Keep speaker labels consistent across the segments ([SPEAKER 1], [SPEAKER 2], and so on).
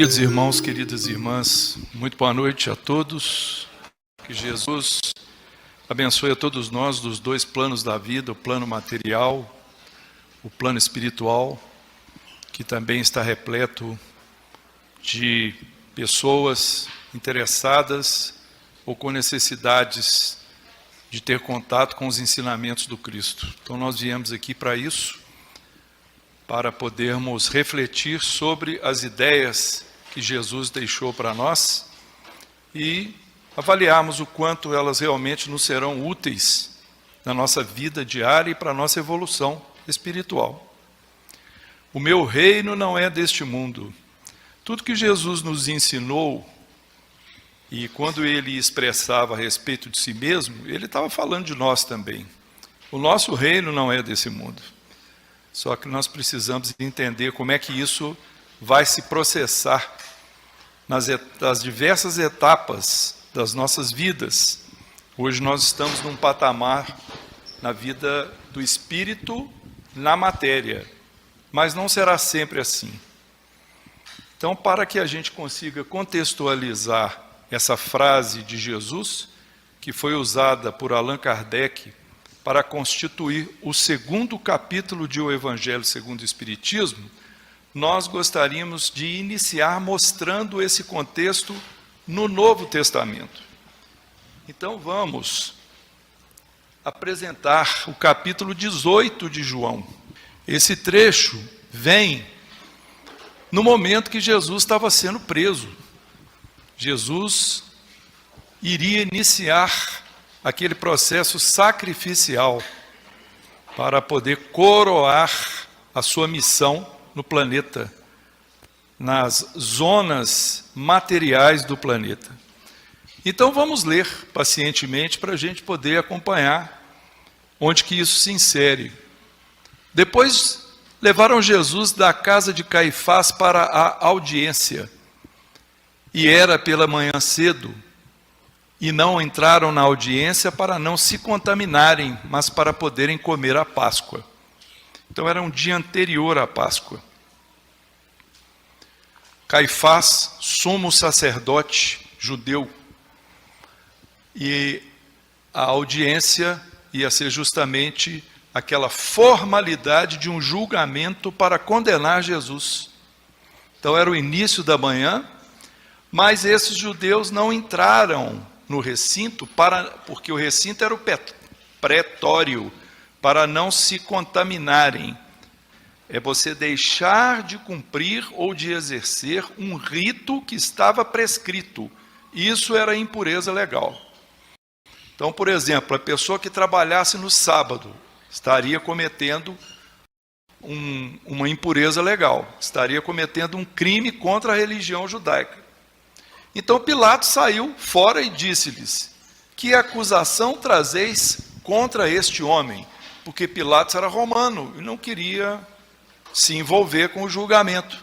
[SPEAKER 1] Queridos irmãos, queridas irmãs, muito boa noite a todos. Que Jesus abençoe a todos nós dos dois planos da vida, o plano material, o plano espiritual, que também está repleto de pessoas interessadas ou com necessidades de ter contato com os ensinamentos do Cristo. Então nós viemos aqui para isso, para podermos refletir sobre as ideias que Jesus deixou para nós e avaliarmos o quanto elas realmente nos serão úteis na nossa vida diária e para a nossa evolução espiritual. O meu reino não é deste mundo. Tudo que Jesus nos ensinou, e quando ele expressava a respeito de si mesmo, ele estava falando de nós também. O nosso reino não é desse mundo. Só que nós precisamos entender como é que isso vai se processar nas diversas etapas das nossas vidas. Hoje nós estamos num patamar na vida do espírito, na matéria, mas não será sempre assim. Então, para que a gente consiga contextualizar essa frase de Jesus, que foi usada por Allan Kardec para constituir o segundo capítulo de O Evangelho segundo o Espiritismo, nós gostaríamos de iniciar mostrando esse contexto no Novo Testamento. Então vamos apresentar o capítulo 18 de João. Esse trecho vem no momento que Jesus estava sendo preso. Jesus iria iniciar aquele processo sacrificial para poder coroar a sua missão no planeta, nas zonas materiais do planeta. Então vamos ler pacientemente para a gente poder acompanhar onde que isso se insere. Depois levaram Jesus da casa de Caifás para a audiência, e era pela manhã cedo, e não entraram na audiência para não se contaminarem, mas para poderem comer a Páscoa. Então era um dia anterior à Páscoa. Caifás, sumo sacerdote judeu, e a audiência ia ser justamente aquela formalidade de um julgamento para condenar Jesus. Então era o início da manhã, mas esses judeus não entraram no recinto, porque o recinto era o pretório, para não se contaminarem. É você deixar de cumprir ou de exercer um rito que estava prescrito. Isso era impureza legal. Então, por exemplo, a pessoa que trabalhasse no sábado estaria cometendo uma impureza legal, estaria cometendo um crime contra a religião judaica. Então Pilatos saiu fora e disse-lhes: que acusação trazeis contra este homem? Porque Pilatos era romano e não queria se envolver com o julgamento.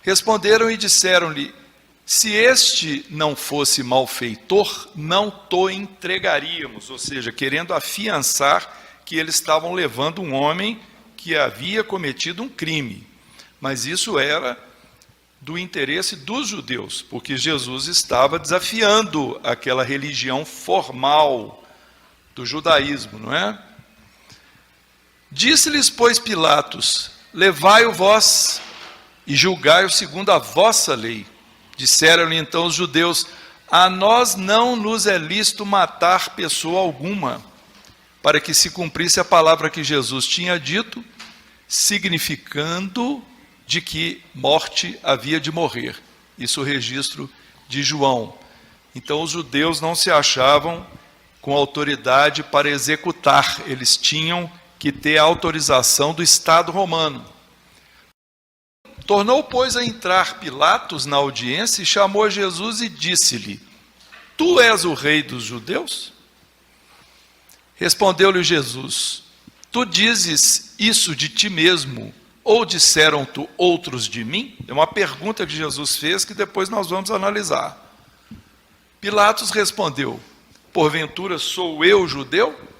[SPEAKER 1] Responderam e disseram-lhe: se este não fosse malfeitor, não te entregaríamos. Ou seja, querendo afiançar que eles estavam levando um homem que havia cometido um crime. Mas isso era do interesse dos judeus, porque Jesus estava desafiando aquela religião formal do judaísmo, não é? Disse-lhes, pois, Pilatos: levai-o vós e julgai-o segundo a vossa lei. Disseram-lhe então os judeus: a nós não nos é lícito matar pessoa alguma, para que se cumprisse a palavra que Jesus tinha dito, significando de que morte havia de morrer. Isso é o registro de João. Então os judeus não se achavam com autoridade para executar, eles tinham que ter a autorização do Estado romano. Tornou, pois, a entrar Pilatos na audiência e chamou Jesus e disse-lhe: tu és o rei dos judeus? Respondeu-lhe Jesus: tu dizes isso de ti mesmo, ou disseram-te outros de mim? É uma pergunta que Jesus fez que depois nós vamos analisar. Pilatos respondeu: porventura sou eu judeu?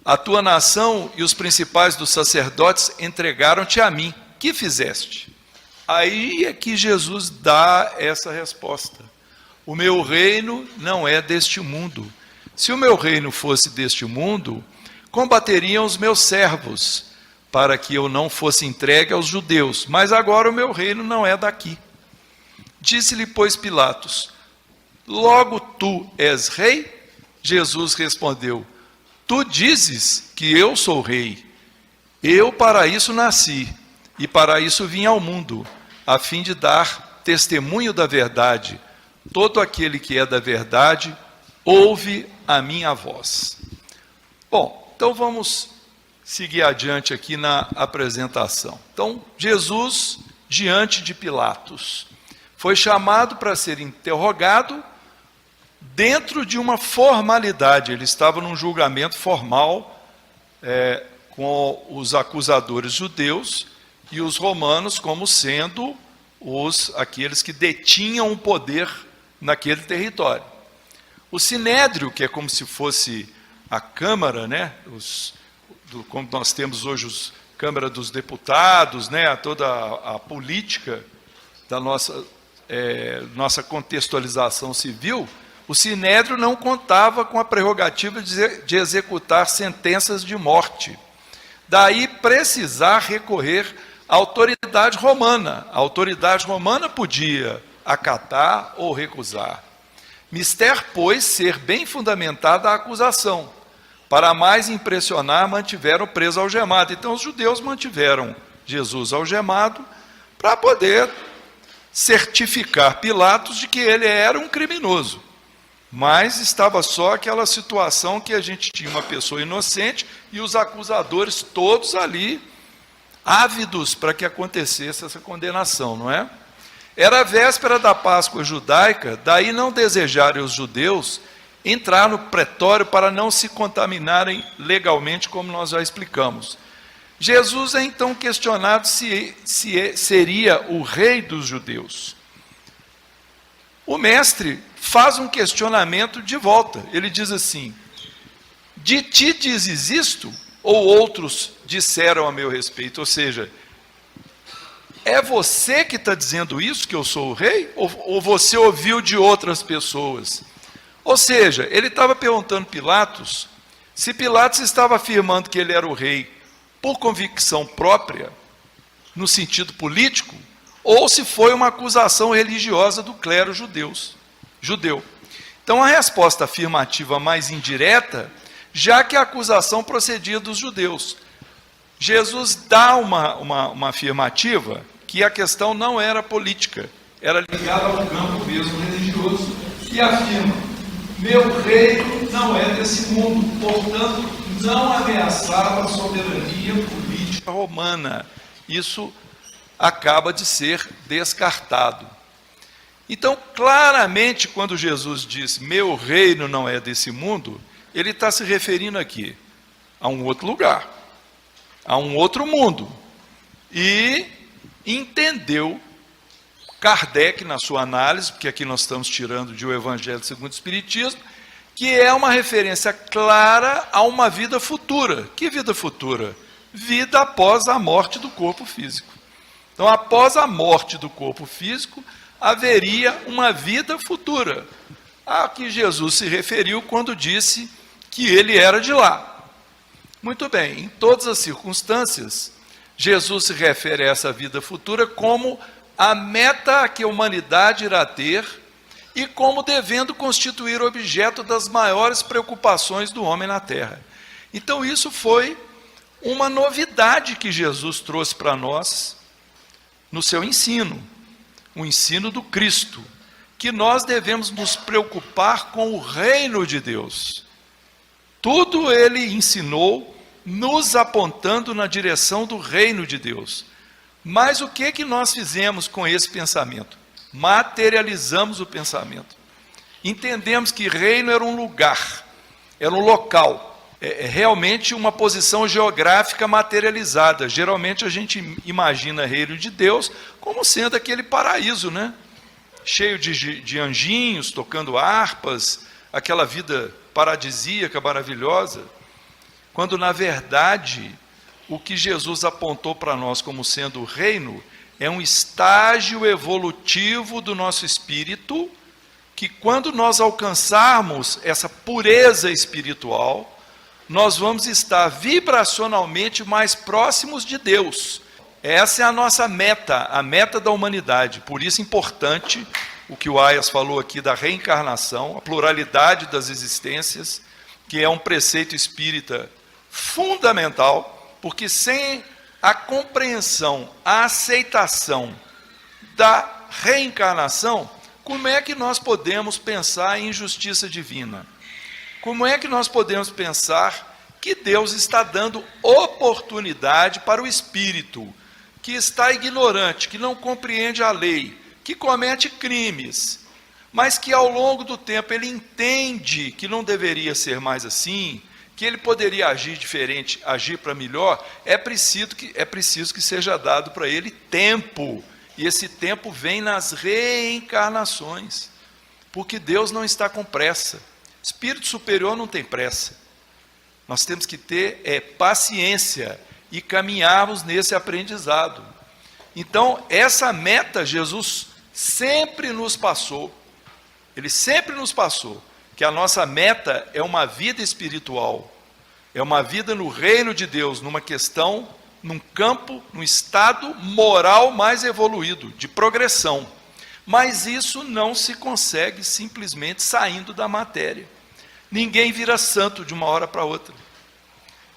[SPEAKER 1] A tua nação e os principais dos sacerdotes entregaram-te a mim. Que fizeste? Aí é que Jesus dá essa resposta. O meu reino não é deste mundo. Se o meu reino fosse deste mundo, combateriam os meus servos, para que eu não fosse entregue aos judeus. Mas agora o meu reino não é daqui. Disse-lhe, pois, Pilatos: logo tu és rei? Jesus respondeu: tu dizes que eu sou rei. Eu para isso nasci, e para isso vim ao mundo, a fim de dar testemunho da verdade. Todo aquele que é da verdade, ouve a minha voz. Bom, então vamos seguir adiante aqui na apresentação. Então, Jesus, diante de Pilatos, foi chamado para ser interrogado dentro de uma formalidade. Ele estava num julgamento formal com os acusadores judeus e os romanos como sendo aqueles que detinham o poder naquele território. O Sinédrio, que é como se fosse a Câmara, né, como nós temos hoje a Câmara dos Deputados, né, toda a política da nossa contextualização civil, o Sinédrio não contava com a prerrogativa de executar sentenças de morte. Daí precisar recorrer à autoridade romana. A autoridade romana podia acatar ou recusar. Mister, pois, ser bem fundamentada a acusação. Para mais impressionar, mantiveram preso algemado. Então os judeus mantiveram Jesus algemado para poder certificar Pilatos de que ele era um criminoso. Mas estava só aquela situação que a gente tinha uma pessoa inocente e os acusadores todos ali ávidos para que acontecesse essa condenação, não é? Era a véspera da Páscoa judaica, daí não desejarem os judeus entrar no pretório para não se contaminarem legalmente, como nós já explicamos. Jesus é então questionado se seria o rei dos judeus. O mestre faz um questionamento de volta. Ele diz assim: de ti dizes isto? Ou outros disseram a meu respeito? Ou seja, é você que está dizendo isso, que eu sou o rei? Ou você ouviu de outras pessoas? Ou seja, ele estava perguntando a Pilatos se Pilatos estava afirmando que ele era o rei por convicção própria, no sentido político, ou se foi uma acusação religiosa do clero judeu. Então a resposta afirmativa mais indireta, já que a acusação procedia dos judeus. Jesus dá uma afirmativa que a questão não era política, era ligada ao campo mesmo religioso, e afirma: meu reino não é desse mundo, portanto não ameaçava a soberania política romana. Isso acaba de ser descartado. Então, claramente, quando Jesus diz, meu reino não é desse mundo, ele está se referindo aqui a um outro lugar, a um outro mundo. E entendeu Kardec, na sua análise, porque aqui nós estamos tirando de O Evangelho segundo o Espiritismo, que é uma referência clara a uma vida futura. Que vida futura? Vida após a morte do corpo físico. Então, após a morte do corpo físico, haveria uma vida futura, a que Jesus se referiu quando disse que ele era de lá. Muito bem, em todas as circunstâncias, Jesus se refere a essa vida futura como a meta que a humanidade irá ter e como devendo constituir objeto das maiores preocupações do homem na terra. Então isso foi uma novidade que Jesus trouxe para nós no seu ensino, o ensino do Cristo, que nós devemos nos preocupar com o reino de Deus. Tudo ele ensinou, nos apontando na direção do reino de Deus. Mas o que nós fizemos com esse pensamento? Materializamos o pensamento. Entendemos que reino era um lugar, era um local, realmente uma posição geográfica materializada. Geralmente a gente imagina reino de Deus como sendo aquele paraíso, né? Cheio de anjinhos, tocando harpas, aquela vida paradisíaca, maravilhosa. Quando, na verdade, o que Jesus apontou para nós como sendo o reino é um estágio evolutivo do nosso espírito, que quando nós alcançarmos essa pureza espiritual, nós vamos estar vibracionalmente mais próximos de Deus. Essa é a nossa meta, a meta da humanidade. Por isso é importante o que o Ayas falou aqui da reencarnação, a pluralidade das existências, que é um preceito espírita fundamental, porque sem a compreensão, a aceitação da reencarnação, como é que nós podemos pensar em justiça divina? Como é que nós podemos pensar que Deus está dando oportunidade para o espírito que está ignorante, que não compreende a lei, que comete crimes, mas que ao longo do tempo ele entende que não deveria ser mais assim, que ele poderia agir diferente, agir para melhor, é preciso que seja dado para ele tempo. E esse tempo vem nas reencarnações, porque Deus não está com pressa. Espírito superior não tem pressa. Nós temos que ter paciência e caminharmos nesse aprendizado. Então, essa meta Jesus sempre nos passou. Ele sempre nos passou. Que a nossa meta é uma vida espiritual, é uma vida no reino de Deus, numa questão, num campo, num estado moral mais evoluído, de progressão. Mas isso não se consegue simplesmente saindo da matéria. Ninguém vira santo de uma hora para outra.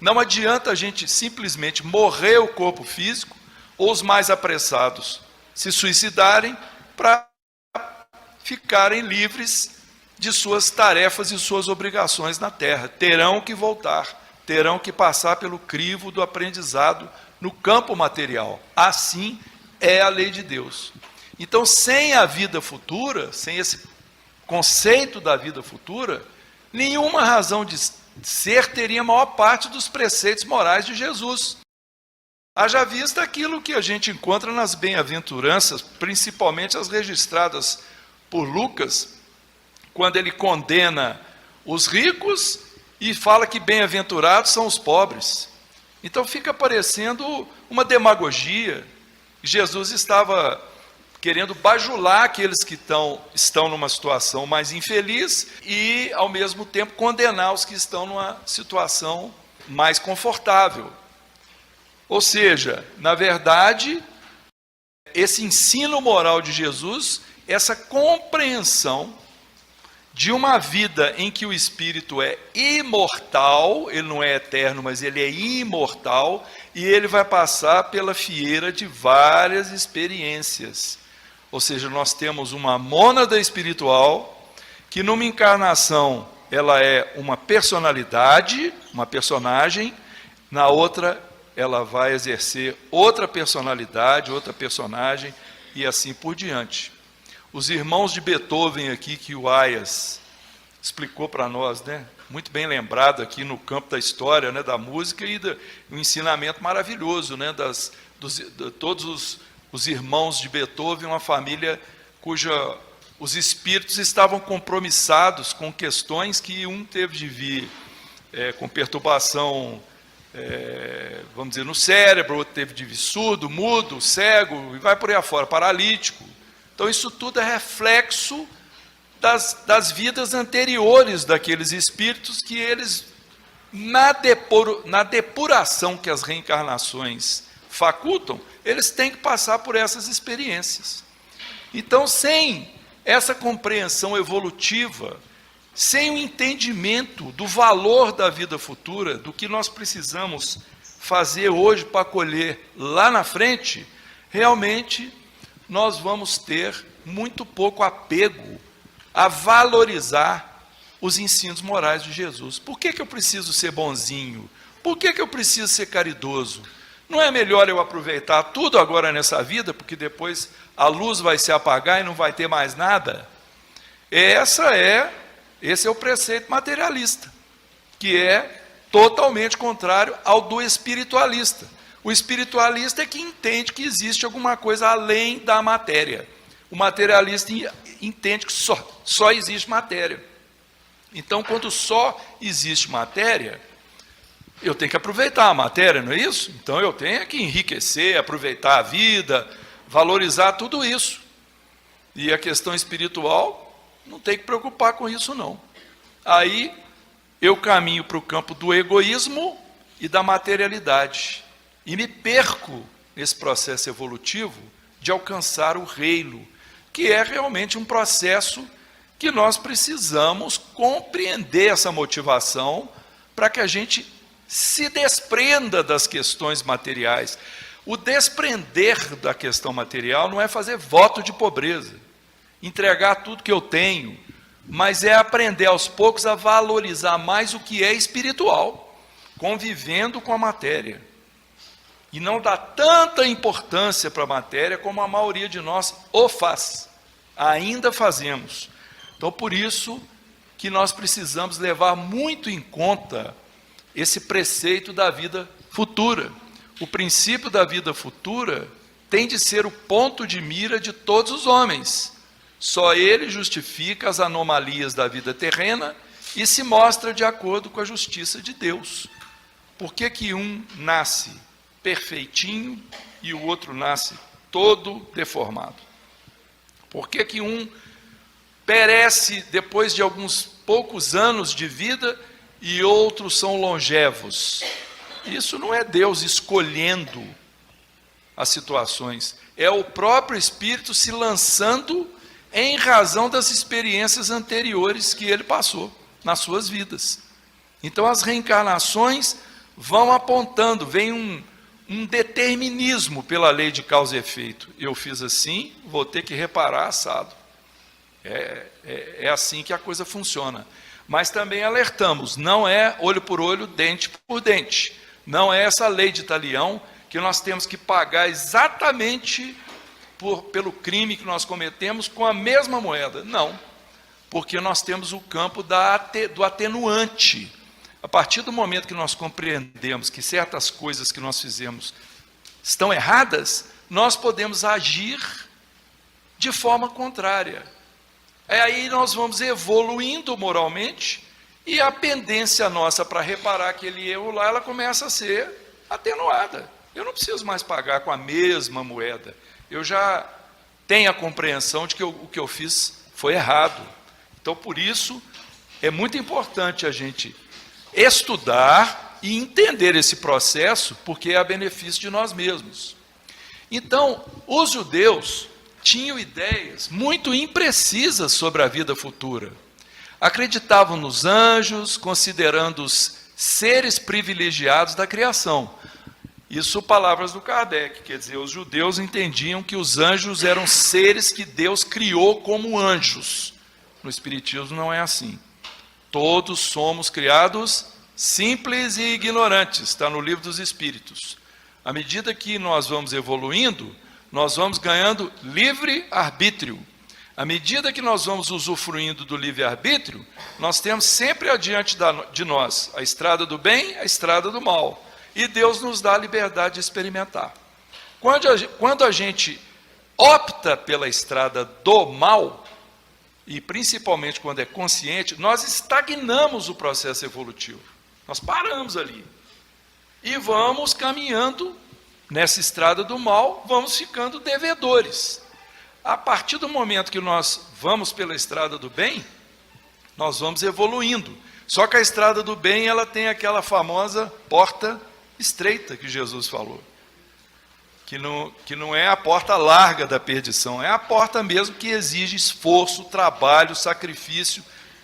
[SPEAKER 1] Não adianta a gente simplesmente morrer o corpo físico, ou os mais apressados se suicidarem para ficarem livres de suas tarefas e suas obrigações na terra. Terão que voltar, terão que passar pelo crivo do aprendizado no campo material. Assim é a lei de Deus. Então, sem a vida futura, sem esse conceito da vida futura, nenhuma razão de ser teria a maior parte dos preceitos morais de Jesus. Haja vista aquilo que a gente encontra nas bem-aventuranças, principalmente as registradas por Lucas, quando ele condena os ricos e fala que bem-aventurados são os pobres. Então fica parecendo uma demagogia. Jesus estava querendo bajular aqueles que estão numa situação mais infeliz e, ao mesmo tempo, condenar os que estão numa situação mais confortável. Ou seja, na verdade, esse ensino moral de Jesus, essa compreensão de uma vida em que o espírito é imortal, ele não é eterno, mas ele é imortal, e ele vai passar pela fieira de várias experiências. Ou seja, nós temos uma mônada espiritual, que numa encarnação ela é uma personalidade, uma personagem, na outra ela vai exercer outra personalidade, outra personagem, e assim por diante. Os irmãos de Beethoven aqui, que o Ayas explicou para nós, né? Muito bem lembrado aqui no campo da história, né? Da música e do ensinamento maravilhoso, né? De todos os irmãos de Beethoven, uma família os espíritos estavam compromissados com questões que um teve de vir com perturbação, vamos dizer, no cérebro, outro teve de vir surdo, mudo, cego, e vai por aí afora, paralítico. Então, isso tudo é reflexo das vidas anteriores daqueles espíritos que eles, na depuração que as reencarnações facultam, eles têm que passar por essas experiências. Então, sem essa compreensão evolutiva, sem o entendimento do valor da vida futura, do que nós precisamos fazer hoje para colher lá na frente, realmente nós vamos ter muito pouco apego a valorizar os ensinos morais de Jesus. Por que eu preciso ser bonzinho? Por que eu preciso ser caridoso? Não é melhor eu aproveitar tudo agora nessa vida, porque depois a luz vai se apagar e não vai ter mais nada? Esse é o preceito materialista, que é totalmente contrário ao do espiritualista. O espiritualista é que entende que existe alguma coisa além da matéria. O materialista entende que só existe matéria. Então, quando só existe matéria, eu tenho que aproveitar a matéria, não é isso? Então, eu tenho que enriquecer, aproveitar a vida, valorizar tudo isso. E a questão espiritual, não tem que preocupar com isso não. Aí eu caminho para o campo do egoísmo e da materialidade. E me perco nesse processo evolutivo de alcançar o reino, que é realmente um processo que nós precisamos compreender essa motivação para que a gente se desprenda das questões materiais. O desprender da questão material não é fazer voto de pobreza, entregar tudo que eu tenho, mas é aprender aos poucos a valorizar mais o que é espiritual, convivendo com a matéria. E não dar tanta importância para a matéria como a maioria de nós o faz, ainda fazemos. Então, por isso que nós precisamos levar muito em conta esse preceito da vida futura. O princípio da vida futura tem de ser o ponto de mira de todos os homens. Só ele justifica as anomalias da vida terrena e se mostra de acordo com a justiça de Deus. Por que que um nasce perfeitinho e o outro nasce todo deformado? Por que que um perece depois de alguns poucos anos de vida e outros são longevos? Isso não é Deus escolhendo as situações, é o próprio Espírito se lançando em razão das experiências anteriores que ele passou nas suas vidas. Então as reencarnações vão apontando, vem um determinismo pela lei de causa e efeito. Eu fiz assim, vou ter que reparar assado. É assim que a coisa funciona. Mas também alertamos, não é olho por olho, dente por dente. Não é essa lei de talião que nós temos que pagar exatamente pelo crime que nós cometemos com a mesma moeda. Não, porque nós temos o campo do atenuante. A partir do momento que nós compreendemos que certas coisas que nós fizemos estão erradas, nós podemos agir de forma contrária. Aí nós vamos evoluindo moralmente e a pendência nossa para reparar aquele erro lá, ela começa a ser atenuada. Eu não preciso mais pagar com a mesma moeda. Eu já tenho a compreensão de que o que eu fiz foi errado. Então, por isso, é muito importante a gente estudar e entender esse processo, porque é a benefício de nós mesmos. Então, os judeus tinham ideias muito imprecisas sobre a vida futura. Acreditavam nos anjos, considerando-os seres privilegiados da criação. Isso palavras do Kardec, quer dizer, os judeus entendiam que os anjos eram seres que Deus criou como anjos. No Espiritismo não é assim. Todos somos criados simples e ignorantes, está no Livro dos Espíritos. À medida que nós vamos evoluindo, nós vamos ganhando livre-arbítrio. À medida que nós vamos usufruindo do livre-arbítrio, nós temos sempre adiante de nós a estrada do bem, a estrada do mal. E Deus nos dá a liberdade de experimentar. Quando a gente opta pela estrada do mal, e principalmente quando é consciente, nós estagnamos o processo evolutivo. Nós paramos ali. E vamos caminhando nessa estrada do mal, vamos ficando devedores. A partir do momento que nós vamos pela estrada do bem, nós vamos evoluindo. Só que a estrada do bem, ela tem aquela famosa porta estreita que Jesus falou. Que não é a porta larga da perdição, é a porta mesmo que exige esforço, trabalho, sacrifício,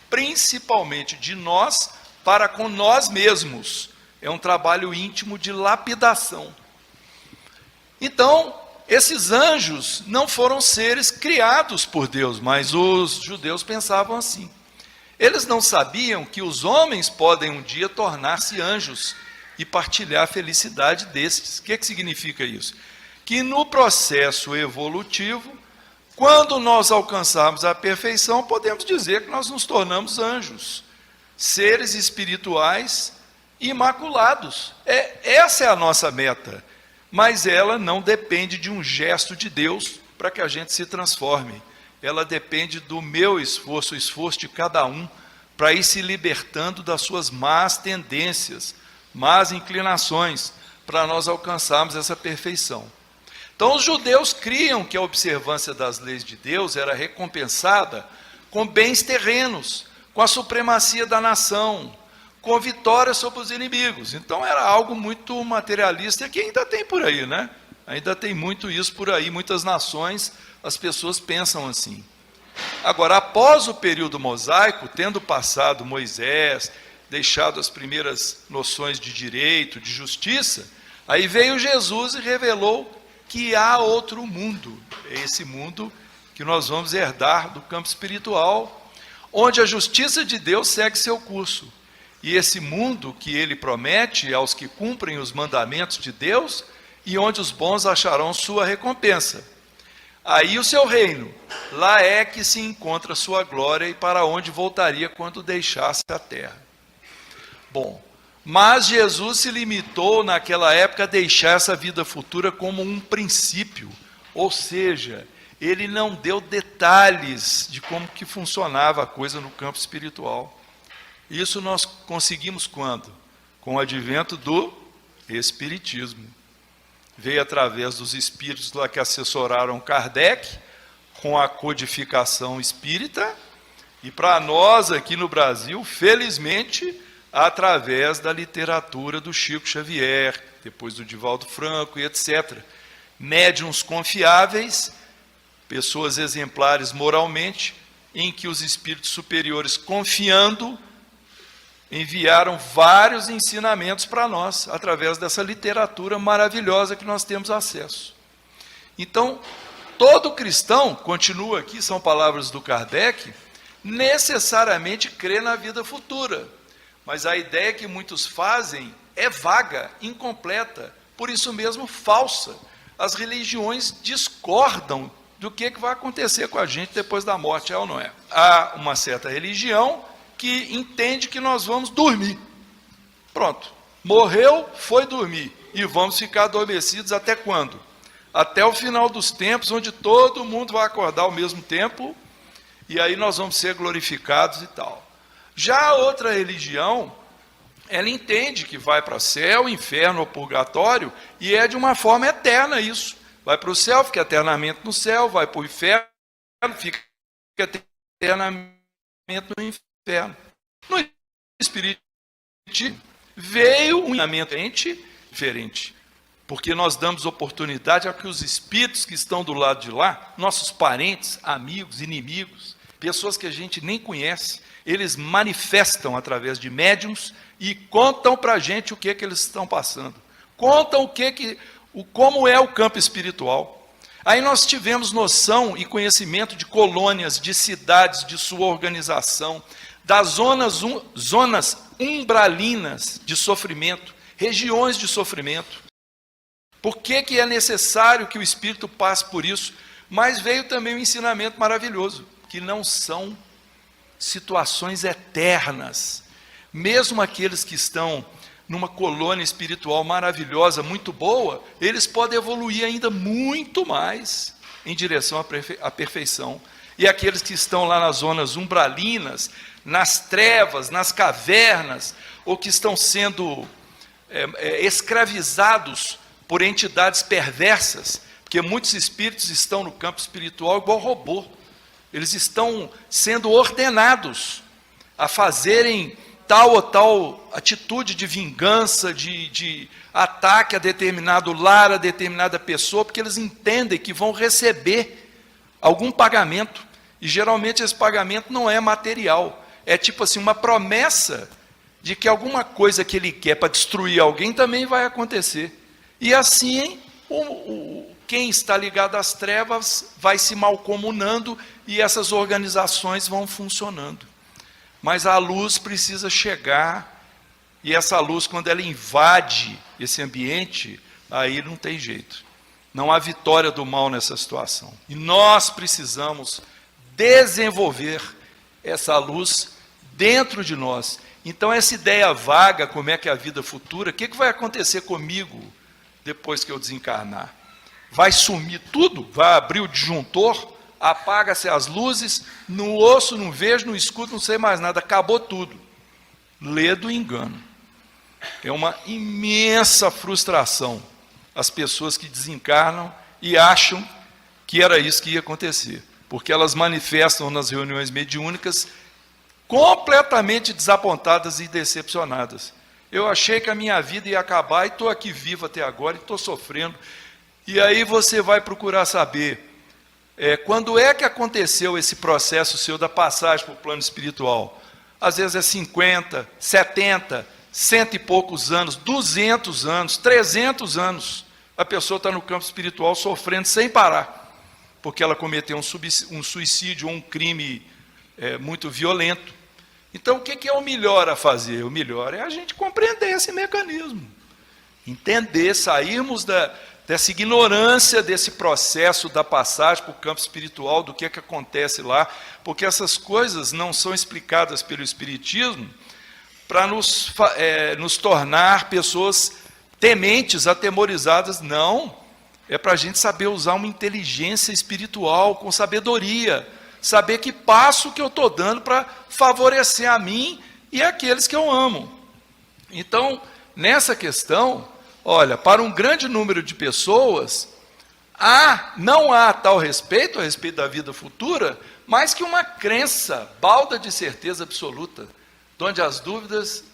[SPEAKER 1] principalmente de nós para com nós mesmos. É um trabalho íntimo de lapidação. Então, esses anjos não foram seres criados por Deus, mas os judeus pensavam assim. Eles não sabiam que os homens podem um dia tornar-se anjos e partilhar a felicidade destes. O que significa isso? Que no processo evolutivo, quando nós alcançarmos a perfeição, podemos dizer que nós nos tornamos anjos, seres espirituais imaculados. Essa é a nossa meta, mas ela não depende de um gesto de Deus para que a gente se transforme. Ela depende do meu esforço, o esforço de cada um, para ir se libertando das suas más tendências, más inclinações, para nós alcançarmos essa perfeição. Então os judeus criam que a observância das leis de Deus era recompensada com bens terrenos, com a supremacia da nação, com vitória sobre os inimigos. Então era algo muito materialista, que ainda tem por aí, né? Ainda tem muito isso por aí, muitas nações, as pessoas pensam assim. Agora, após o período mosaico, tendo passado Moisés, deixado as primeiras noções de direito, de justiça, aí veio Jesus e revelou que há outro mundo, é esse mundo que nós vamos herdar do campo espiritual, onde a justiça de Deus segue seu curso. E esse mundo que ele promete aos que cumprem os mandamentos de Deus, e onde os bons acharão sua recompensa. Aí o seu reino, lá é que se encontra sua glória e para onde voltaria quando deixasse a terra. Bom, mas Jesus se limitou naquela época a deixar essa vida futura como um princípio, ou seja, ele não deu detalhes de como que funcionava a coisa no campo espiritual. Isso nós conseguimos quando? Com o advento do Espiritismo. Veio através dos espíritos lá que assessoraram Kardec, com a codificação espírita, e para nós aqui no Brasil, felizmente, através da literatura do Chico Xavier, depois do Divaldo Franco e etc. Médiuns confiáveis, pessoas exemplares moralmente, em que os espíritos superiores, confiando, enviaram vários ensinamentos para nós, através dessa literatura maravilhosa que nós temos acesso. Então, todo cristão, continua aqui, são palavras do Kardec, necessariamente crê na vida futura. Mas a ideia que muitos fazem é vaga, incompleta, por isso mesmo falsa. As religiões discordam do que vai acontecer com a gente depois da morte, é ou não é? Há uma certa religião que entende que nós vamos dormir. Pronto, morreu, foi dormir. E vamos ficar adormecidos até quando? Até o final dos tempos, onde todo mundo vai acordar ao mesmo tempo, e aí nós vamos ser glorificados e tal. Já a outra religião, ela entende que vai para o céu, inferno ou purgatório, e é de uma forma eterna isso. Vai para o céu, fica eternamente no céu, vai para o inferno, fica eternamente no inferno. No Espiritismo veio um ensinamento diferente, porque nós damos oportunidade a que os espíritos que estão do lado de lá, nossos parentes, amigos, inimigos, pessoas que a gente nem conhece, eles manifestam através de médiuns e contam para a gente o que eles estão passando. Contam como é o campo espiritual. Aí nós tivemos noção e conhecimento de colônias, de cidades, de sua organização, das zonas umbralinas de sofrimento, regiões de sofrimento. Por que é necessário que o espírito passe por isso? Mas veio também um ensinamento maravilhoso, que não são situações eternas. Mesmo aqueles que estão numa colônia espiritual maravilhosa, muito boa, eles podem evoluir ainda muito mais em direção à perfeição. E aqueles que estão lá nas zonas umbralinas, nas trevas, nas cavernas, ou que estão sendo escravizados por entidades perversas, porque muitos espíritos estão no campo espiritual igual robô. Eles estão sendo ordenados a fazerem tal ou tal atitude de vingança, de ataque a determinado lar, a determinada pessoa, porque eles entendem que vão receber algum pagamento. E geralmente esse pagamento não é material. É tipo assim, uma promessa de que alguma coisa que ele quer para destruir alguém também vai acontecer. E assim, quem está ligado às trevas vai se malcomunando e essas organizações vão funcionando. Mas a luz precisa chegar, e essa luz, quando ela invade esse ambiente, aí não tem jeito. Não há vitória do mal nessa situação. E nós precisamos desenvolver essa luz dentro de nós. Então essa ideia vaga, como é que é a vida futura, o que vai acontecer comigo depois que eu desencarnar? Vai sumir tudo? Vai abrir o disjuntor? Apaga-se as luzes, não ouço, não vejo, não escuto, não sei mais nada, acabou tudo. Lê do engano. É uma imensa frustração as pessoas que desencarnam e acham que era isso que ia acontecer, porque elas manifestam nas reuniões mediúnicas completamente desapontadas e decepcionadas. Eu achei que a minha vida ia acabar e estou aqui vivo até agora e estou sofrendo. E aí você vai procurar saber quando é que aconteceu esse processo seu da passagem para o plano espiritual. Às vezes é 50, 70, 100 e poucos anos, 200 anos, 300 anos. A pessoa está no campo espiritual sofrendo sem parar, porque ela cometeu um suicídio ou um crime muito violento. Então, o que é o melhor a fazer? O melhor é a gente compreender esse mecanismo. Entender, sairmos dessa ignorância desse processo da passagem para o campo espiritual, do que acontece lá, porque essas coisas não são explicadas pelo Espiritismo para nos tornar pessoas tementes, atemorizadas. Não, é para a gente saber usar uma inteligência espiritual com sabedoria, saber que passo que eu estou dando para favorecer a mim e aqueles que eu amo. Então, nessa questão, olha, para um grande número de pessoas, não há tal respeito a respeito da vida futura, mais que uma crença, balda de certeza absoluta, onde as dúvidas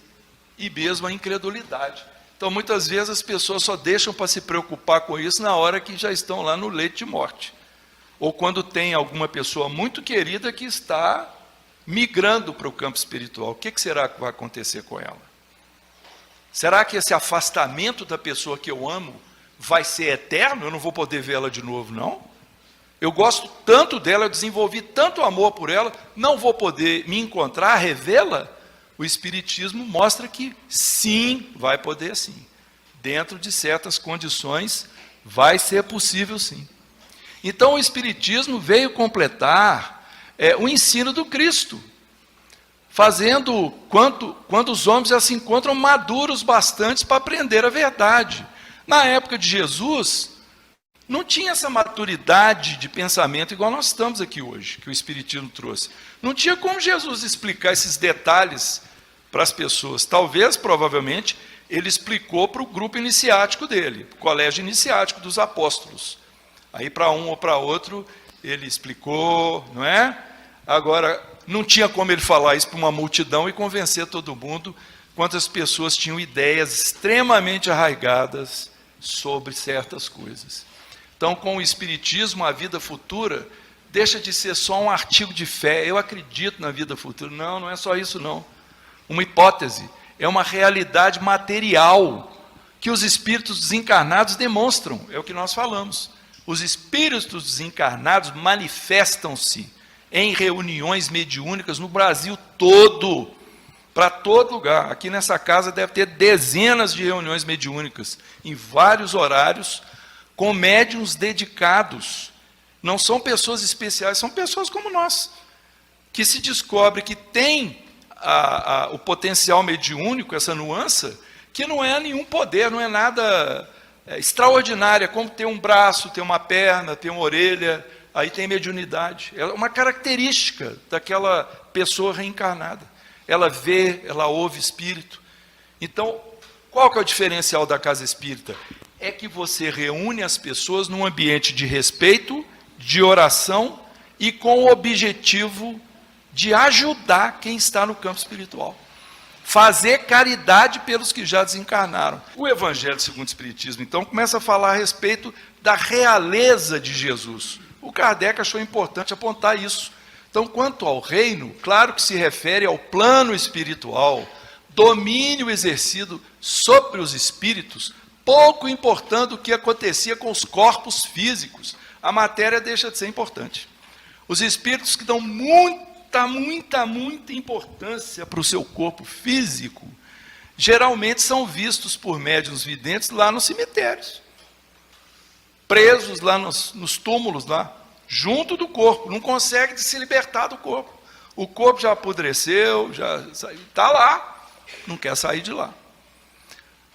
[SPEAKER 1] e mesmo a incredulidade. Então, muitas vezes as pessoas só deixam para se preocupar com isso na hora que já estão lá no leito de morte. Ou quando tem alguma pessoa muito querida que está migrando para o campo espiritual. O que será que vai acontecer com ela? Será que esse afastamento da pessoa que eu amo vai ser eterno? Eu não vou poder vê-la de novo, não? Eu gosto tanto dela, eu desenvolvi tanto amor por ela, não vou poder me encontrar, revê-la? O Espiritismo mostra que sim, vai poder sim. Dentro de certas condições, vai ser possível sim. Então o Espiritismo veio completar o ensino do Cristo, fazendo quando os homens já se encontram maduros bastante para aprender a verdade. Na época de Jesus, não tinha essa maturidade de pensamento igual nós estamos aqui hoje, que o Espiritismo trouxe. Não tinha como Jesus explicar esses detalhes para as pessoas. Talvez, provavelmente, ele explicou para o grupo iniciático dele, o colégio iniciático dos apóstolos. Aí para um ou para outro, ele explicou, não é? Agora, não tinha como ele falar isso para uma multidão e convencer todo mundo, quantas pessoas tinham ideias extremamente arraigadas sobre certas coisas. Então, com o Espiritismo, a vida futura deixa de ser só um artigo de fé. Eu acredito na vida futura. Não, não é só isso, não. Uma hipótese, é uma realidade material que os espíritos desencarnados demonstram. É o que nós falamos. Os espíritos desencarnados manifestam-se em reuniões mediúnicas no Brasil todo, para todo lugar. Aqui nessa casa deve ter dezenas de reuniões mediúnicas, em vários horários, com médiuns dedicados. Não são pessoas especiais, são pessoas como nós, que se descobre que tem o potencial mediúnico, essa nuance, que não é nenhum poder, não é nada extraordinário, é como ter um braço, ter uma perna, ter uma orelha, aí tem mediunidade. É uma característica daquela pessoa reencarnada. Ela vê, ela ouve espírito. Então, qual que é o diferencial da casa espírita? É que você reúne as pessoas num ambiente de respeito, de oração e com o objetivo de ajudar quem está no campo espiritual. Fazer caridade pelos que já desencarnaram. O Evangelho segundo o Espiritismo, então, começa a falar a respeito da realeza de Jesus. O Kardec achou importante apontar isso. Então, quanto ao reino, claro que se refere ao plano espiritual, domínio exercido sobre os espíritos, pouco importando o que acontecia com os corpos físicos. A matéria deixa de ser importante. Os espíritos que dão muita importância para o seu corpo físico, geralmente são vistos por médiuns videntes lá nos cemitérios, presos lá nos túmulos, lá, junto do corpo, não consegue se libertar do corpo. O corpo já apodreceu, já está lá, não quer sair de lá.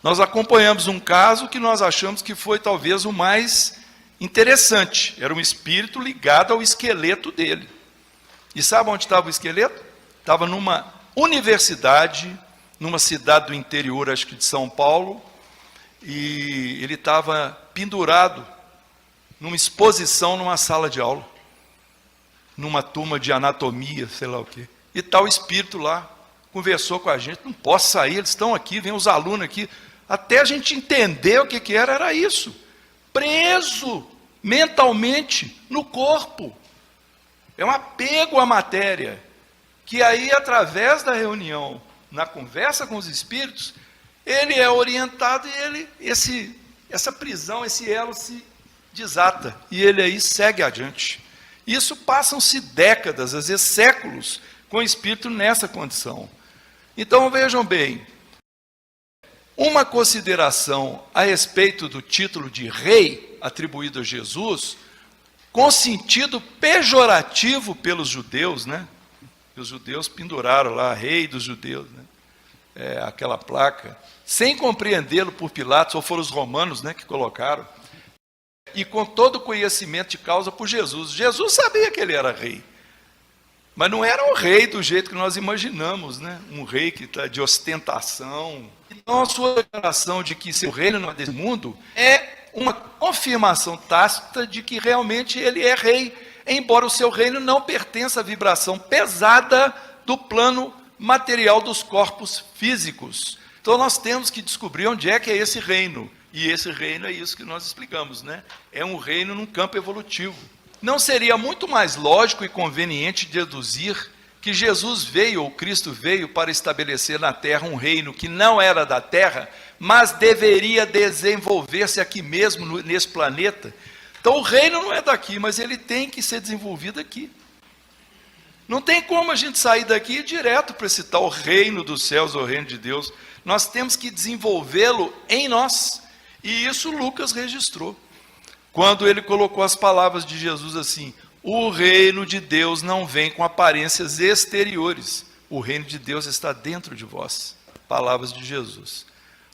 [SPEAKER 1] Nós acompanhamos um caso que nós achamos que foi talvez o mais interessante. Era um espírito ligado ao esqueleto dele. E sabe onde estava o esqueleto? Estava numa universidade, numa cidade do interior, acho que de São Paulo, e ele estava pendurado numa exposição numa sala de aula, numa turma de anatomia, sei lá o quê. E tal espírito lá conversou com a gente, não posso sair, eles estão aqui, vem os alunos aqui. Até a gente entender o que era isso. Preso mentalmente no corpo. É um apego à matéria, que aí, através da reunião, na conversa com os espíritos, ele é orientado e essa prisão, esse elo se desata. E ele aí segue adiante. Isso passam-se décadas, às vezes séculos, com o espírito nessa condição. Então, vejam bem, uma consideração a respeito do título de rei atribuído a Jesus, com sentido pejorativo pelos judeus, né? Os judeus penduraram lá, rei dos judeus, né? Aquela placa, sem compreendê-lo por Pilatos, ou foram os romanos, né, que colocaram, e com todo o conhecimento de causa por Jesus. Jesus sabia que ele era rei, mas não era um rei do jeito que nós imaginamos, né? Um rei que está de ostentação. Então, a sua declaração de que seu reino não é desse mundo é uma confirmação tácita de que realmente ele é rei, embora o seu reino não pertença à vibração pesada do plano material dos corpos físicos. Então, nós temos que descobrir onde é que é esse reino. E esse reino é isso que nós explicamos, né? É um reino num campo evolutivo. Não seria muito mais lógico e conveniente deduzir que Jesus veio, ou Cristo veio, para estabelecer na Terra um reino que não era da Terra, mas deveria desenvolver-se aqui mesmo, nesse planeta? Então o reino não é daqui, mas ele tem que ser desenvolvido aqui. Não tem como a gente sair daqui e ir direto para esse tal reino dos céus, ou reino de Deus. Nós temos que desenvolvê-lo em nós. E isso Lucas registrou, quando ele colocou as palavras de Jesus assim: o reino de Deus não vem com aparências exteriores, o reino de Deus está dentro de vós. Palavras de Jesus.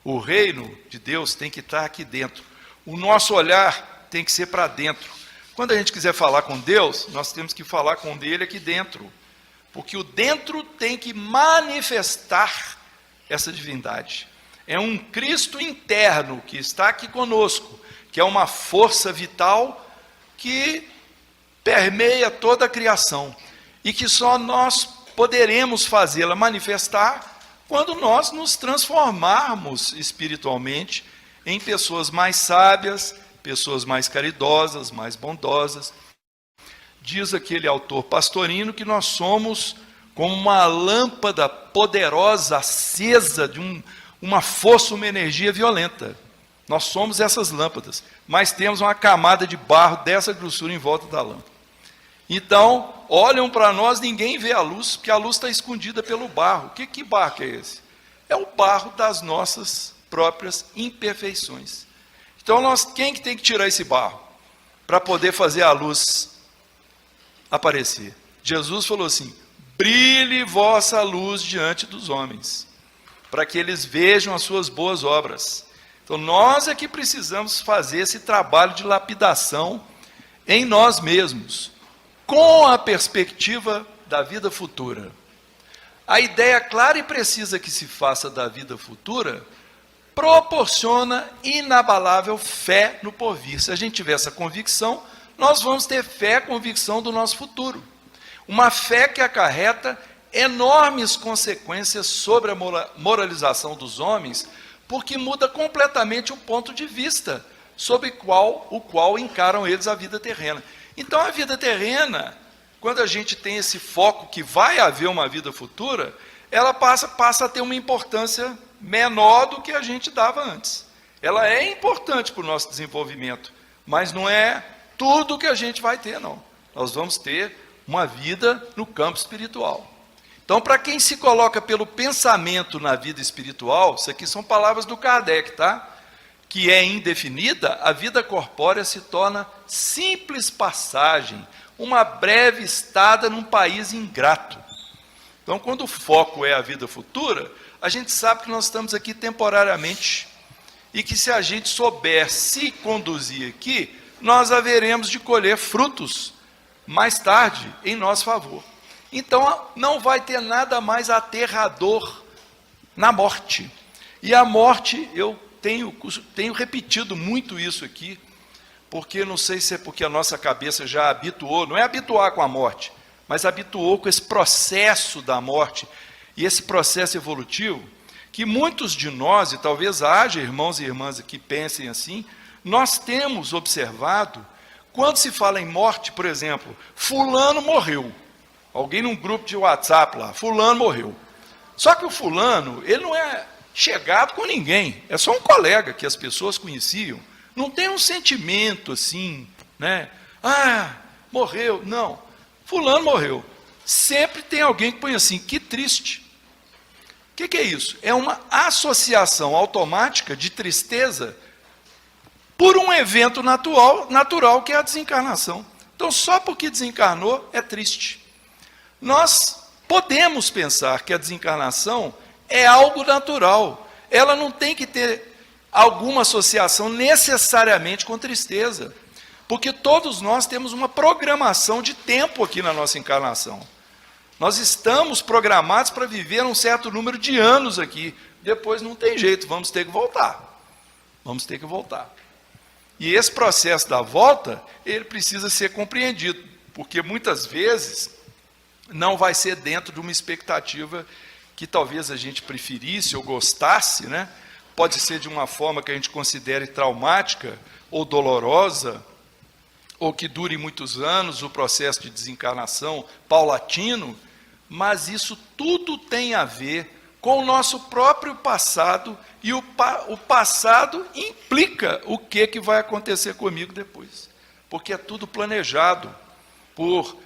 [SPEAKER 1] O reino de Deus tem que estar aqui dentro. O nosso olhar tem que ser para dentro. Quando a gente quiser falar com Deus, nós temos que falar com Ele aqui dentro, porque o dentro tem que manifestar essa divindade. É um Cristo interno que está aqui conosco, que é uma força vital que permeia toda a criação e que só nós poderemos fazê-la manifestar quando nós nos transformarmos espiritualmente em pessoas mais sábias, pessoas mais caridosas, mais bondosas. Diz aquele autor pastorino que nós somos como uma lâmpada poderosa, acesa de uma força, uma energia violenta. Nós somos essas lâmpadas, mas temos uma camada de barro dessa grossura em volta da lâmpada. Então, olham para nós, ninguém vê a luz, porque a luz está escondida pelo barro. Que barro que é esse? É o barro das nossas próprias imperfeições. Então, quem que tem que tirar esse barro para poder fazer a luz aparecer? Jesus falou assim: brilhe vossa luz diante dos homens, para que eles vejam as suas boas obras. Então, nós é que precisamos fazer esse trabalho de lapidação em nós mesmos, com a perspectiva da vida futura. A ideia clara e precisa que se faça da vida futura proporciona inabalável fé no porvir. Se a gente tiver essa convicção, nós vamos ter fé, convicção do nosso futuro. Uma fé que acarreta enormes consequências sobre a moralização dos homens, porque muda completamente o ponto de vista sobre o qual encaram eles a vida terrena. Então, a vida terrena, quando a gente tem esse foco que vai haver uma vida futura, ela passa a ter uma importância menor do que a gente dava antes. Ela é importante para o nosso desenvolvimento, mas não é tudo que a gente vai ter, não. Nós vamos ter uma vida no campo espiritual. Então, para quem se coloca pelo pensamento na vida espiritual, isso aqui são palavras do Kardec, tá? Que é indefinida, a vida corpórea se torna simples passagem, uma breve estada num país ingrato. Então, quando o foco é a vida futura, a gente sabe que nós estamos aqui temporariamente e que se a gente souber se conduzir aqui, nós haveremos de colher frutos mais tarde em nosso favor. Então, não vai ter nada mais aterrador na morte. E a morte, eu tenho repetido muito isso aqui, porque não sei se é porque a nossa cabeça já habituou, não é habituar com a morte, mas habituou com esse processo da morte e esse processo evolutivo, que muitos de nós, e talvez haja irmãos e irmãs que pensem assim, nós temos observado, quando se fala em morte, por exemplo, fulano morreu, alguém num grupo de WhatsApp lá, fulano morreu. Só que o fulano, ele não é chegado com ninguém, é só um colega que as pessoas conheciam, não tem um sentimento assim, né? Ah, morreu, não, fulano morreu. Sempre tem alguém que põe assim, que triste. O que é isso? É uma associação automática de tristeza por um evento natural que é a desencarnação. Então, só porque desencarnou é triste. Nós podemos pensar que a desencarnação é algo natural. Ela não tem que ter alguma associação necessariamente com tristeza. Porque todos nós temos uma programação de tempo aqui na nossa encarnação. Nós estamos programados para viver um certo número de anos aqui. Depois não tem jeito, vamos ter que voltar. Vamos ter que voltar. E esse processo da volta, ele precisa ser compreendido, porque muitas vezes não vai ser dentro de uma expectativa que talvez a gente preferisse ou gostasse, né? Pode ser de uma forma que a gente considere traumática ou dolorosa, ou que dure muitos anos, o processo de desencarnação paulatino, mas isso tudo tem a ver com o nosso próprio passado, e o passado implica o que vai acontecer comigo depois, porque é tudo planejado por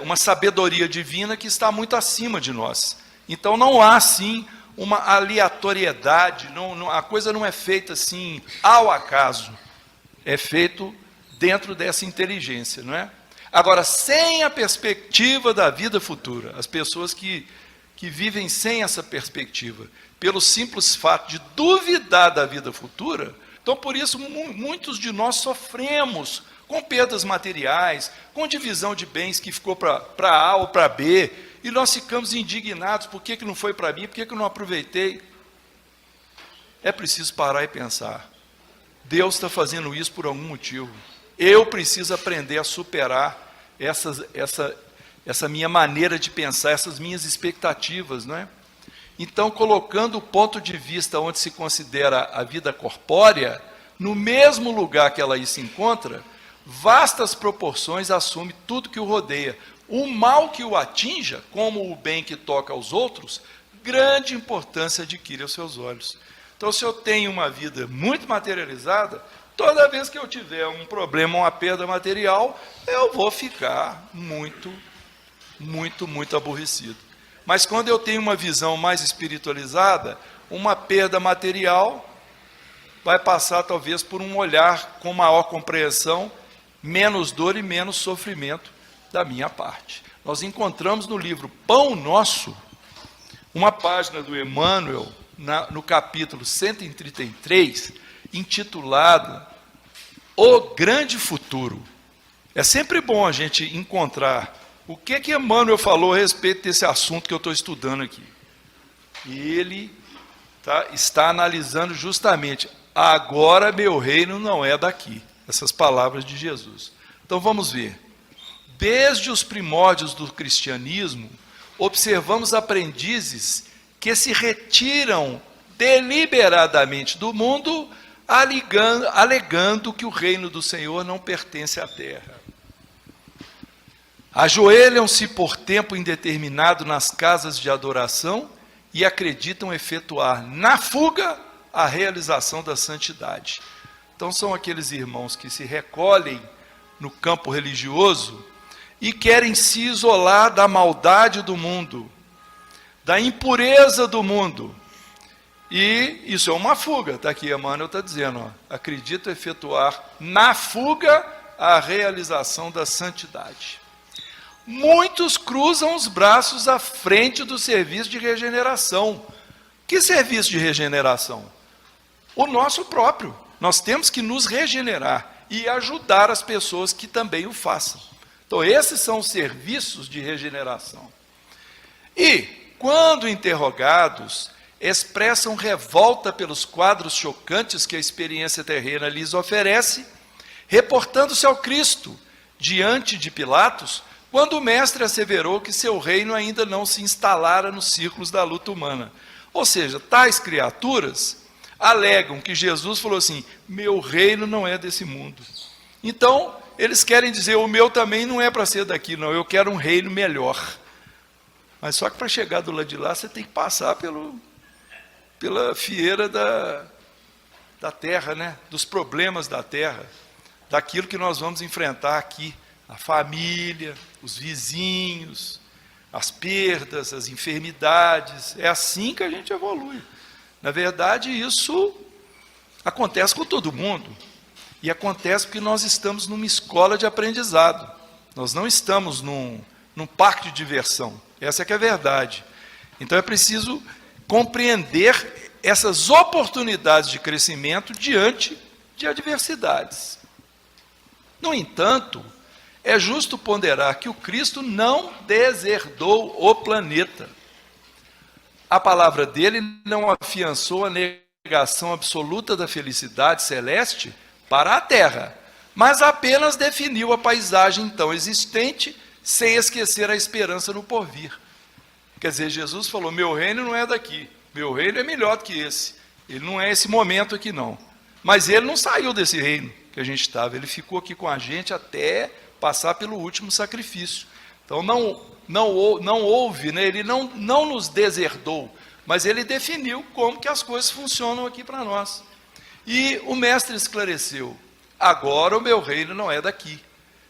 [SPEAKER 1] uma sabedoria divina que está muito acima de nós. Então não há assim uma aleatoriedade, a coisa não é feita assim ao acaso, é feito dentro dessa inteligência, não é? Agora, sem a perspectiva da vida futura, as pessoas que vivem sem essa perspectiva, pelo simples fato de duvidar da vida futura, então por isso muitos de nós sofremos com perdas materiais, com divisão de bens que ficou para A ou para B, e nós ficamos indignados, por que não foi para mim, por que eu não aproveitei? É preciso parar e pensar, Deus está fazendo isso por algum motivo, eu preciso aprender a superar essa minha maneira de pensar, essas minhas expectativas, não é? Então, colocando o ponto de vista onde se considera a vida corpórea, no mesmo lugar que ela aí se encontra, vastas proporções assume tudo que o rodeia. O mal que o atinja, como o bem que toca aos outros, grande importância adquire aos seus olhos. Então, se eu tenho uma vida muito materializada, toda vez que eu tiver um problema, uma perda material, eu vou ficar muito aborrecido. Mas quando eu tenho uma visão mais espiritualizada, uma perda material vai passar talvez por um olhar com maior compreensão, menos dor e menos sofrimento da minha parte. Nós encontramos no livro Pão Nosso, uma página do Emmanuel, no capítulo 133, intitulada O Grande Futuro. É sempre bom a gente encontrar o que Emmanuel falou a respeito desse assunto que eu estou estudando aqui. E ele está analisando justamente, agora meu reino não é daqui, essas palavras de Jesus. Então vamos ver. Desde os primórdios do cristianismo, observamos aprendizes que se retiram deliberadamente do mundo, alegando que o reino do Senhor não pertence à terra. Ajoelham-se por tempo indeterminado nas casas de adoração e acreditam efetuar na fuga a realização da santidade. Então são aqueles irmãos que se recolhem no campo religioso e querem se isolar da maldade do mundo, da impureza do mundo. E isso é uma fuga, está aqui, Emmanuel está dizendo, acredito efetuar na fuga a realização da santidade. Muitos cruzam os braços à frente do serviço de regeneração. Que serviço de regeneração? O nosso próprio. Nós temos que nos regenerar e ajudar as pessoas que também o façam. Então, esses são os serviços de regeneração. E, quando interrogados, expressam revolta pelos quadros chocantes que a experiência terrena lhes oferece reportando-se ao Cristo diante de Pilatos, quando o mestre asseverou que seu reino ainda não se instalara nos círculos da luta humana. Ou seja, tais criaturas alegam que Jesus falou assim: meu reino não é desse mundo. Então, eles querem dizer: o meu também não é para ser daqui, não, eu quero um reino melhor. Mas só que para chegar do lado de lá, você tem que passar pela fieira da terra, né? Dos problemas da terra, daquilo que nós vamos enfrentar aqui, a família, os vizinhos, as perdas, as enfermidades. É assim que a gente evolui. Na verdade, isso acontece com todo mundo, e acontece porque nós estamos numa escola de aprendizado, nós não estamos num parque de diversão, essa é que é a verdade. Então é preciso compreender essas oportunidades de crescimento diante de adversidades. No entanto, é justo ponderar que o Cristo não deserdou o planeta. A palavra dele não afiançou a negação absoluta da felicidade celeste para a terra, mas apenas definiu a paisagem então existente, sem esquecer a esperança no porvir. Quer dizer, Jesus falou: meu reino não é daqui, meu reino é melhor do que esse, ele não é esse momento aqui não. Mas ele não saiu desse reino que a gente estava, ele ficou aqui com a gente até passar pelo último sacrifício. Então não houve, né? Ele não nos deserdou, mas ele definiu como que as coisas funcionam aqui para nós. E o mestre esclareceu: agora o meu reino não é daqui.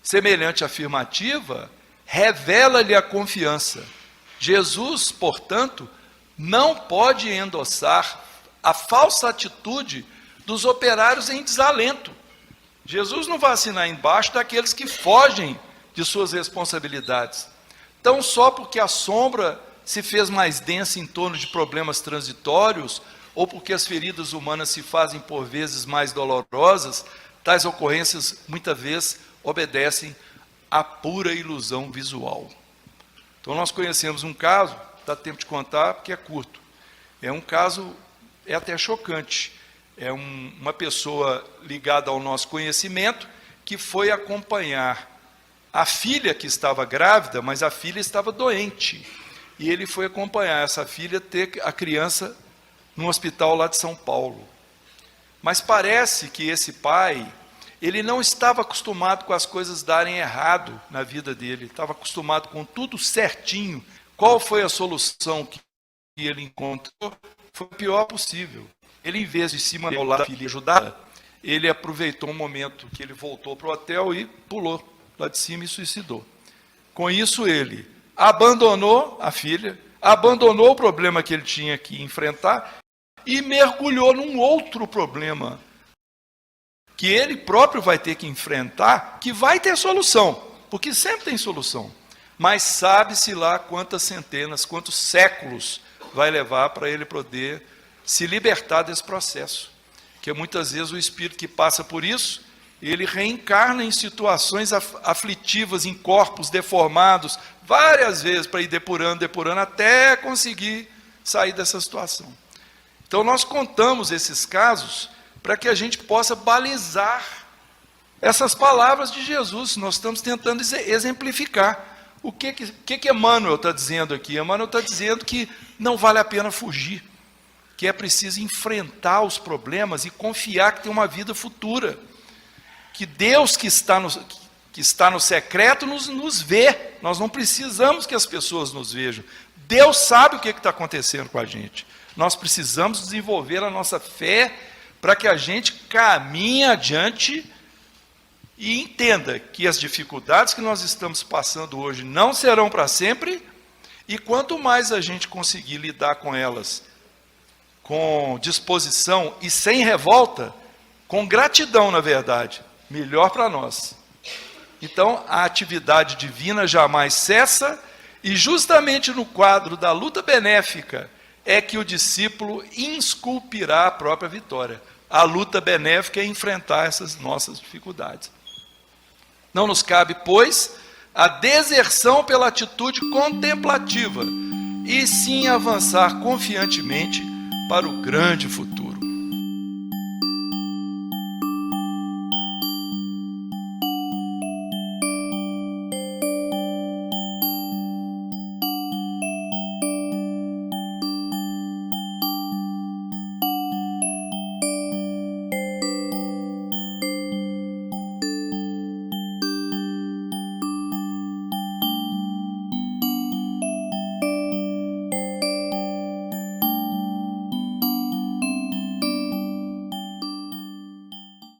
[SPEAKER 1] Semelhante afirmativa revela-lhe a confiança. Jesus, portanto, não pode endossar a falsa atitude dos operários em desalento. Jesus não vai assinar embaixo daqueles que fogem de suas responsabilidades. Então, só porque a sombra se fez mais densa em torno de problemas transitórios, ou porque as feridas humanas se fazem por vezes mais dolorosas, tais ocorrências muitas vezes obedecem à pura ilusão visual. Então nós conhecemos um caso, dá tempo de contar porque é curto. É um caso, é até chocante. É uma pessoa ligada ao nosso conhecimento que foi acompanhar a filha que estava grávida, mas a filha estava doente. E ele foi acompanhar essa filha, ter a criança num hospital lá de São Paulo. Mas parece que esse pai, ele não estava acostumado com as coisas darem errado na vida dele, estava acostumado com tudo certinho. Qual foi a solução que ele encontrou? Foi o pior possível. Ele, em vez de se mandar ao lado da filha e ajudá-la, ele aproveitou um momento que ele voltou para o hotel e pulou lá de cima e suicidou. Com isso, ele abandonou a filha, abandonou o problema que ele tinha que enfrentar e mergulhou num outro problema que ele próprio vai ter que enfrentar, que vai ter solução, porque sempre tem solução, mas sabe-se lá quantas centenas, quantos séculos vai levar para ele poder se libertar desse processo. Porque muitas vezes o espírito que passa por isso, ele reencarna em situações aflitivas, em corpos deformados, várias vezes para ir depurando, até conseguir sair dessa situação. Então nós contamos esses casos para que a gente possa balizar essas palavras de Jesus. Nós estamos tentando exemplificar. O que Emmanuel está dizendo aqui? Emmanuel está dizendo que não vale a pena fugir, que é preciso enfrentar os problemas e confiar que tem uma vida futura, que Deus que está no secreto nos vê. Nós não precisamos que as pessoas nos vejam. Deus sabe o que está acontecendo com a gente. Nós precisamos desenvolver a nossa fé para que a gente caminhe adiante e entenda que as dificuldades que nós estamos passando hoje não serão para sempre, e quanto mais a gente conseguir lidar com elas com disposição e sem revolta, com gratidão, na verdade, melhor para nós. Então, a atividade divina jamais cessa, e justamente no quadro da luta benéfica é que o discípulo esculpirá a própria vitória. A luta benéfica é enfrentar essas nossas dificuldades. Não nos cabe, pois, a deserção pela atitude contemplativa, e sim avançar confiantemente para o grande futuro.